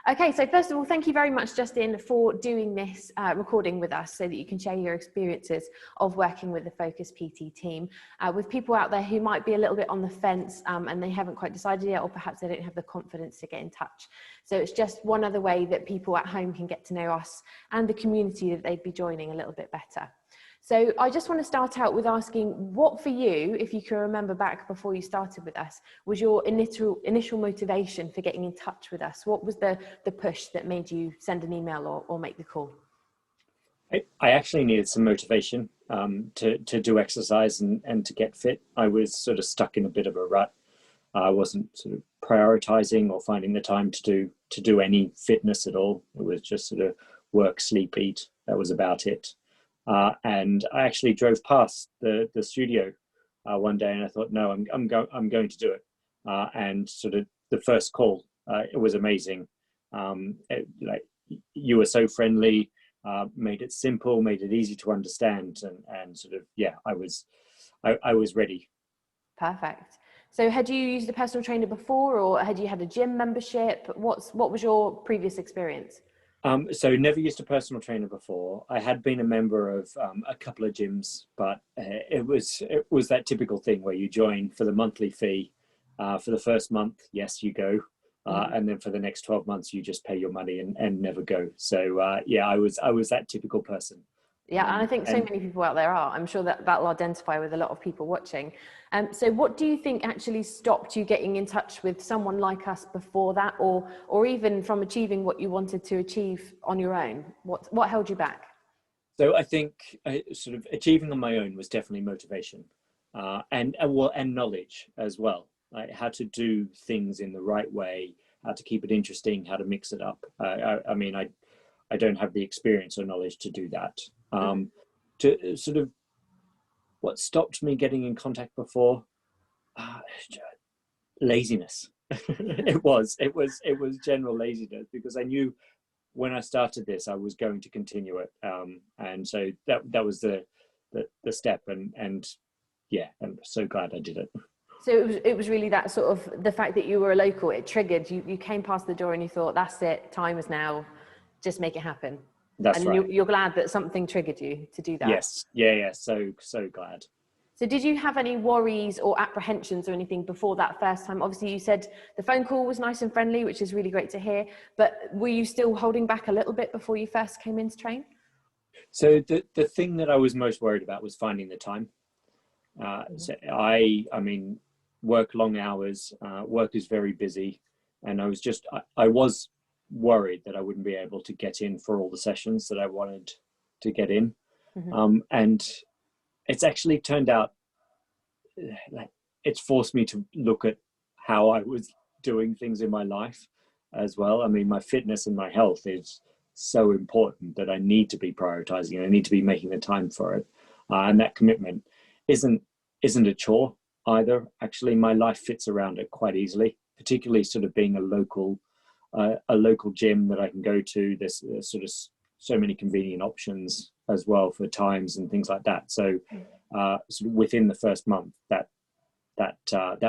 Okay, so first of all, thank you very much, Justin, for doing this recording with us so that you can share your experiences of working with the Focus PT team with people out there who might be a little bit on the fence and they haven't quite decided yet, or perhaps they don't have the confidence to get in touch. So it's just one other way that people at home can get to know us and the community that they'd be joining a little bit better. So I just want to start out with asking, what for you, if you can remember back before you started with us, was your initial motivation for getting in touch with us? What was the push that made you send an email or make the call? I actually needed some motivation to do exercise and to get fit. I was sort of stuck in a bit of a rut. I wasn't sort of prioritizing or finding the time to do any fitness at all. It was just sort of work, sleep, eat. That was about it. And I actually drove past the studio one day, and I thought, no, I'm going to do it. And sort of the first call, it was amazing. Like, you were so friendly, made it simple, made it easy to understand, and sort of, yeah, I was ready. Perfect. So had you used a personal trainer before, or had you had a gym membership? What was your previous experience? So never used a personal trainer before. I had been a member of a couple of gyms, but it was that typical thing where you join for the monthly fee. For the first month, yes, you go, and then for the next 12 months, you just pay your money and never go. So yeah, I was that typical person. Yeah, and I think so many people out there are. I'm sure that that'll identify with a lot of people watching. So what do you think actually stopped you getting in touch with someone like us before that, or even from achieving what you wanted to achieve on your own? What held you back? So I think sort of achieving on my own was definitely motivation, and knowledge as well. Like how to do things in the right way, how to keep it interesting, how to mix it up. I mean, I don't have the experience or knowledge to do that. To sort of what stopped me getting in contact before, laziness. it was general laziness, because I knew when I started this I was going to continue it, and so that was the step, and yeah, I'm so glad I did it. So it was really that sort of the fact that you were a local, it triggered you came past the door and you thought, that's it, time is now, just make it happen. That's and right. you're glad that something triggered you to do that. Yes, yeah, so glad. So did you have any worries or apprehensions or anything before that first time? Obviously you said the phone call was nice and friendly, which is really great to hear, but were you still holding back a little bit before you first came in to train? So the thing that I was most worried about was finding the time. So I mean, work long hours, work is very busy, and I was worried that I wouldn't be able to get in for all the sessions that I wanted to get in. And it's actually turned out, like, it's forced me to look at how I was doing things in my life as well. I mean, my fitness and my health is so important that I need to be prioritizing, and I need to be making the time for it. And that commitment isn't a chore either. Actually, my life fits around it quite easily, particularly sort of being a local gym that I can go to. There's sort of so many convenient options as well for times and things like that. So sort of within the first month, that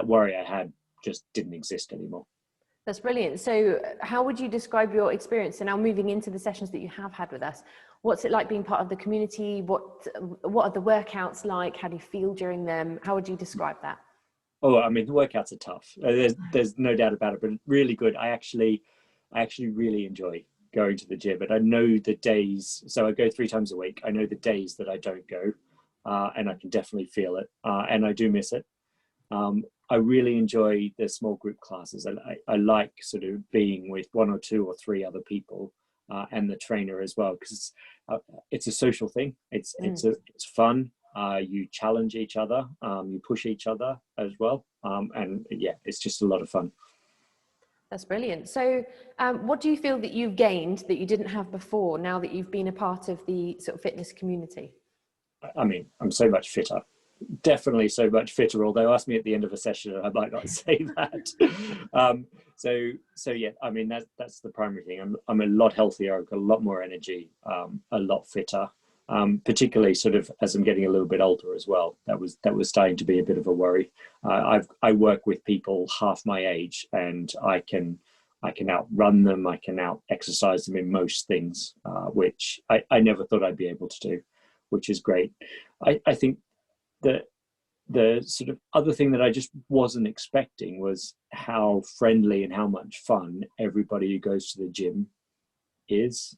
worry I had just didn't exist anymore. That's brilliant. So how would you describe your experience? And now moving into the sessions that you have had with us, what's it like being part of the community? What are the workouts like? How do you feel during them? How would you describe that? Oh, I mean, the workouts are tough. There's no doubt about it, but really good. I actually really enjoy going to the gym, but I know the days. So I go 3 times a week. I know the days that I don't go, and I can definitely feel it, and I do miss it. I really enjoy the small group classes. I like sort of being with 1 or 2 or 3 other people, and the trainer as well, because it's a social thing. It's fun. You challenge each other, you push each other as well, and yeah, it's just a lot of fun. That's brilliant. So what do you feel that you've gained that you didn't have before, now that you've been a part of the sort of fitness community? I mean, I'm so much fitter. Definitely so much fitter, although ask me at the end of a session I might not say that. So yeah, I mean, that's the primary thing. I'm a lot healthier. I've got a lot more energy, a lot fitter, particularly sort of as I'm getting a little bit older as well. That was starting to be a bit of a worry. I work with people half my age, and I can I can outrun them, I can out exercise them in most things, which I never thought I'd be able to do, which is great. I think that the sort of other thing that I just wasn't expecting was how friendly and how much fun everybody who goes to the gym is.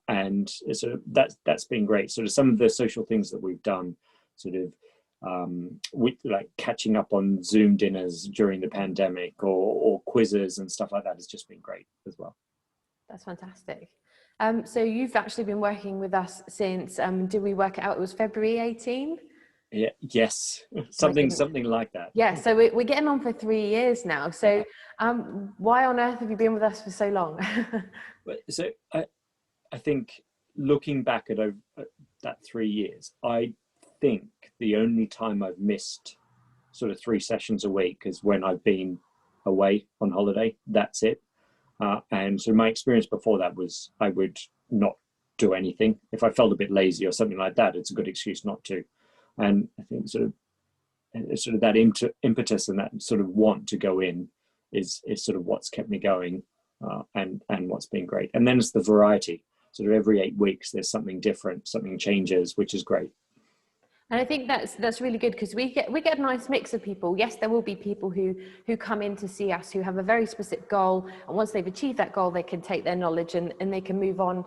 And sort of that's been great. Sort of some of the social things that we've done, sort of with like catching up on Zoom dinners during the pandemic, or quizzes and stuff like that, has just been great as well. That's fantastic. So you've actually been working with us since, did we work it out? It was February 18? Yeah, yes, something like that. Yeah, so we're getting on for 3 years now. So why on earth have you been with us for so long? So I think looking back at that 3 years, I think the only time I've missed sort of 3 sessions a week is when I've been away on holiday. That's it. And so my experience before that was I would not do anything. If I felt a bit lazy or something like that, it's a good excuse not to. And I think sort of that impetus and that sort of want to go in is sort of what's kept me going, and what's been great. And then it's the variety. Sort of every 8 weeks there's something different, something changes, which is great. And I think that's really good, because we get a nice mix of people. Yes, there will be people who come in to see us who have a very specific goal, and once they've achieved that goal, they can take their knowledge and they can move on.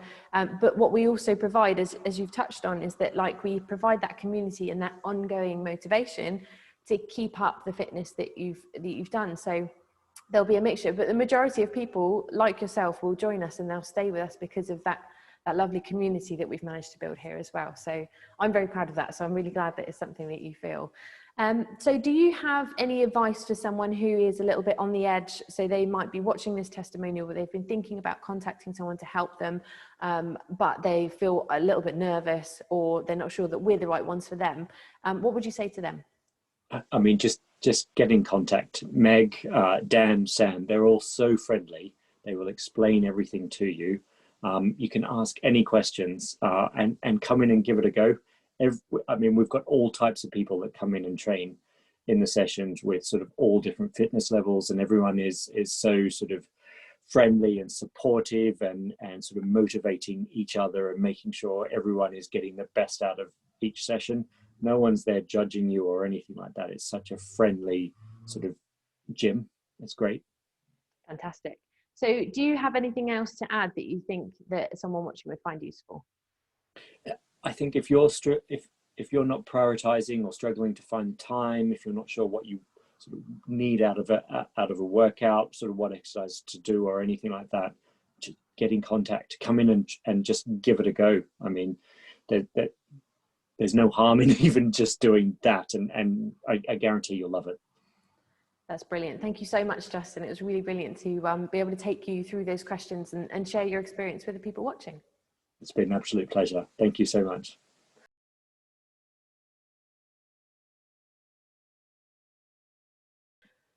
But what we also provide, as you've touched on, is that like we provide that community and that ongoing motivation to keep up the fitness that you've done. So there'll be a mixture, but the majority of people like yourself will join us and they'll stay with us because of that lovely community that we've managed to build here as well. So I'm very proud of that. So I'm really glad that it's something that you feel. So do you have any advice for someone who is a little bit on the edge? So they might be watching this testimonial, but they've been thinking about contacting someone to help them, but they feel a little bit nervous, or they're not sure that we're the right ones for them. What would you say to them? I mean, just get in contact. Meg, Dan, Sam, they're all so friendly. They will explain everything to you. You can ask any questions, and come in and give it a go. I mean, we've got all types of people that come in and train in the sessions with sort of all different fitness levels, and everyone is so sort of friendly and supportive and sort of motivating each other and making sure everyone is getting the best out of each session. No one's there judging you or anything like that. It's such a friendly sort of gym. It's great. Fantastic. So do you have anything else to add that you think that someone watching would find useful? I think if you're not prioritizing or struggling to find time, if you're not sure what you sort of need out of a workout, sort of what exercise to do or anything like that, just get in contact, come in and just give it a go. I mean, there's no harm in even just doing that, and I guarantee you'll love it. That's brilliant. Thank you so much, Justin. It was really brilliant to be able to take you through those questions and share your experience with the people watching. It's been an absolute pleasure. Thank you so much.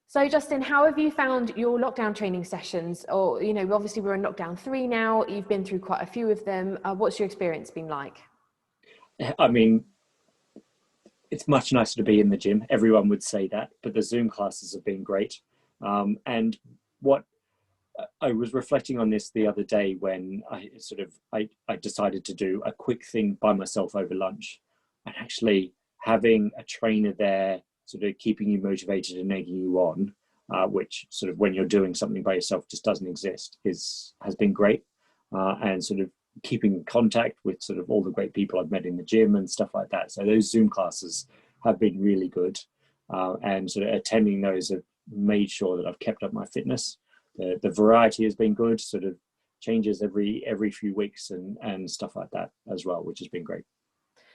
So Justin, how have you found your lockdown training sessions? Or, you know, obviously we're in lockdown 3 now. You've been through quite a few of them. What's your experience been like? I mean, it's much nicer to be in the gym. Everyone would say that, but the Zoom classes have been great. And what I was reflecting on this the other day when I decided to do a quick thing by myself over lunch, and actually having a trainer there sort of keeping you motivated and egging you on, which sort of when you're doing something by yourself just doesn't exist, has been great. And sort of keeping in contact with sort of all the great people I've met in the gym and stuff like that. So those Zoom classes have been really good, and sort of attending those have made sure that I've kept up my fitness. The variety has been good, sort of changes every few weeks and stuff like that as well, which has been great.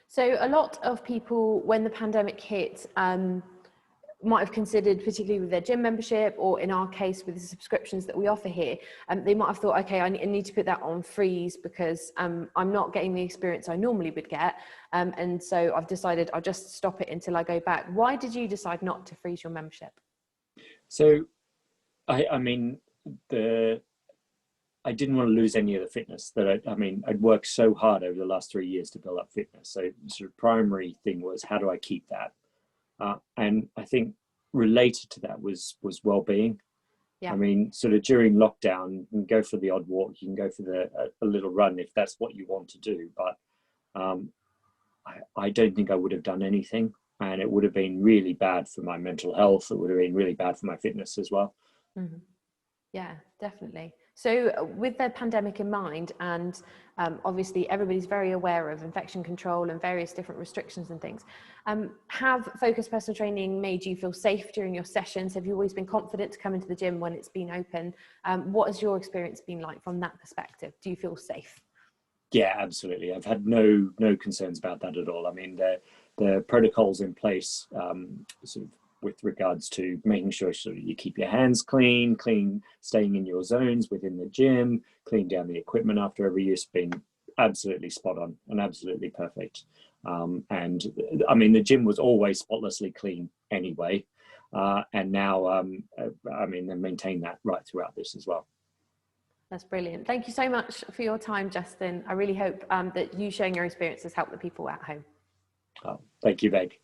So a lot of people, when the pandemic hit, might have considered, particularly with their gym membership, or in our case with the subscriptions that we offer here, they might have thought, okay, I need to put that on freeze because I'm not getting the experience I normally would get. And so I've decided I'll just stop it until I go back. Why did you decide not to freeze your membership? So, I mean, I didn't want to lose any of the fitness that I'd worked so hard over the last 3 years to build up fitness. So sort of primary thing was, how do I keep that? And I think related to that was well-being. Yeah. I mean, sort of during lockdown, you can go for the odd walk, you can go for a little run if that's what you want to do. But I don't think I would have done anything, and it would have been really bad for my mental health. It would have been really bad for my fitness as well. Mm-hmm. Yeah, definitely. So with the pandemic in mind, and obviously everybody's very aware of infection control and various different restrictions and things, have focused personal training made you feel safe during your sessions? Have you always been confident to come into the gym when it's been open? What has your experience been like from that perspective? Do you feel safe? Yeah, absolutely. I've had no concerns about that at all. I mean, the protocols in place, sort of with regards to making sure you keep your hands clean, staying in your zones within the gym, clean down the equipment after every use, been absolutely spot on and absolutely perfect. And I mean, the gym was always spotlessly clean anyway, and now I mean, they maintain that right throughout this as well. That's brilliant. Thank you so much for your time, Justin. I really hope that you sharing your experiences help the people at home. Thank you, Meg.